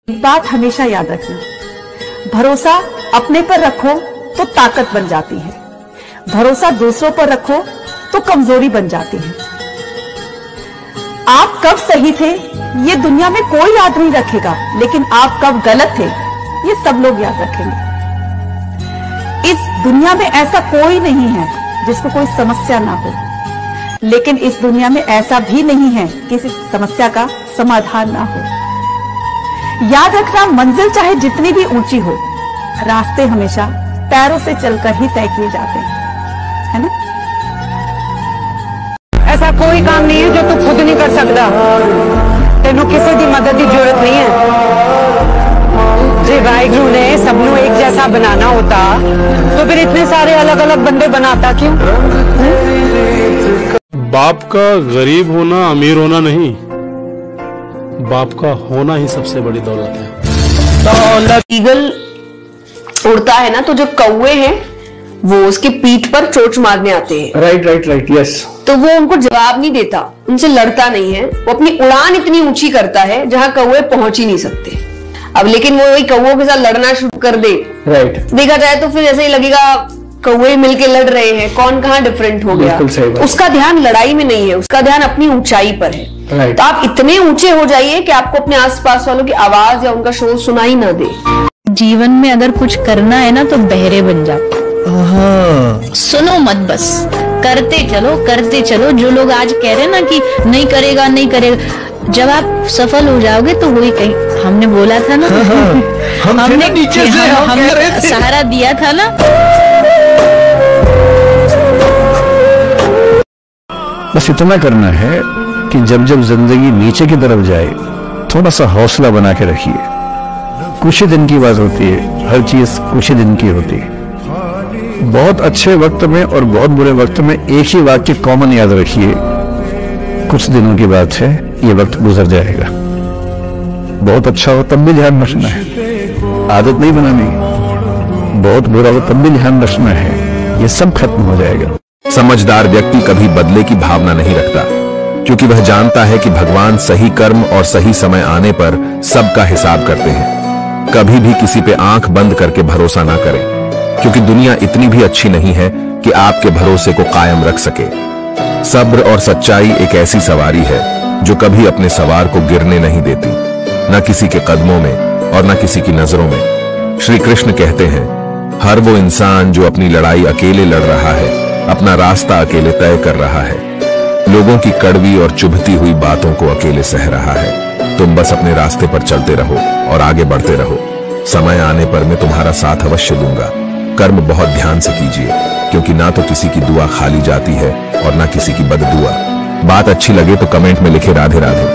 एक बात हमेशा याद रखना, भरोसा अपने पर रखो तो ताकत बन जाती है, भरोसा दूसरों पर रखो तो कमजोरी बन जाती है। आप कब सही थे ये दुनिया में कोई याद नहीं रखेगा, लेकिन आप कब गलत थे ये सब लोग याद रखेंगे। इस दुनिया में ऐसा कोई नहीं है जिसको कोई समस्या ना हो, लेकिन इस दुनिया में ऐसा भी नहीं है कि इस समस्या का समाधान ना हो। याद रखना, मंजिल चाहे जितनी भी ऊंची हो, रास्ते हमेशा पैरों से चलकर ही तय किए जाते हैं, है ना? ऐसा कोई काम नहीं है जो तू खुद नहीं कर सकता। तेनों किसी की मदद की जरूरत नहीं है। जे वाहिगुरु ने सबनों एक जैसा बनाना होता तो फिर इतने सारे अलग अलग बंदे बनाता क्यों? बाप का गरीब होना अमीर होना नहीं, बाप का होना ही सबसे बड़ी दौलत है। ईगल उड़ता है ना, तो जो कौवे हैं वो उसकी पीठ पर चोंच मारने आते हैं। Right yes. तो वो उनको जवाब नहीं देता, उनसे लड़ता नहीं है, वो अपनी उड़ान इतनी ऊंची करता है जहां कौवे पहुंच ही नहीं सकते। अब लेकिन वो वही कौवों के साथ लड़ना शुरू कर दे, देखा जाए तो फिर ऐसे ही लगेगा कौवे मिलके लड़ रहे हैं, कौन कहाँ डिफरेंट हो गया। उसका ध्यान लड़ाई में नहीं है, उसका ध्यान अपनी ऊंचाई पर है। तो आप इतने ऊंचे हो जाइए कि आपको अपने आसपास वालों की आवाज या उनका शोर सुनाई ना दे। जीवन में अगर कुछ करना है ना तो बहरे बन जाओ। सुनो मत, बस करते चलो। जो लोग आज कह रहे हैं ना कि नहीं करेगा, जब आप सफल हो जाओगे तो वही कहीं हमने बोला था ना, हमने नीचे से हमने सहारा दिया था ना। बस इतना करना है कि जब जिंदगी नीचे की तरफ जाए थोड़ा सा हौसला बना के रखिए। कुछ ही दिन की बात होती है, हर चीज कुछ ही दिन की होती है। बहुत अच्छे वक्त में और बहुत बुरे वक्त में एक ही वाक्य कॉमन याद रखिए, कुछ दिनों की बात है, ये वक्त गुजर जाएगा। बहुत अच्छा हो तब भी ध्यान रखना है, आदत नहीं बनानी। बहुत बुरा हो तब भी ध्यान रखना है, ये सब खत्म हो जाएगा। समझदार व्यक्ति कभी बदले की भावना नहीं रखता, क्योंकि वह जानता है कि भगवान सही कर्म और सही समय आने पर सबका हिसाब करते हैं। कभी भी किसी पे आंख बंद करके भरोसा ना करें, क्योंकि दुनिया इतनी भी अच्छी नहीं है कि आपके भरोसे को कायम रख सके। सब्र और सच्चाई एक ऐसी सवारी है जो कभी अपने सवार को गिरने नहीं देती, न किसी के कदमों में और न किसी की नजरों में। श्री कृष्ण कहते हैं, हर वो इंसान जो अपनी लड़ाई अकेले लड़ रहा है, अपना रास्ता अकेले तय कर रहा है, लोगों की कड़वी और चुभती हुई बातों को अकेले सह रहा है। तुम बस अपने रास्ते पर चलते रहो और आगे बढ़ते रहो। समय आने पर मैं तुम्हारा साथ अवश्य दूंगा। कर्म बहुत ध्यान से कीजिए, क्योंकि ना तो किसी की दुआ खाली जाती है और ना किसी की बददुआ। बात अच्छी लगे तो कमेंट में लिखे राधे राधे।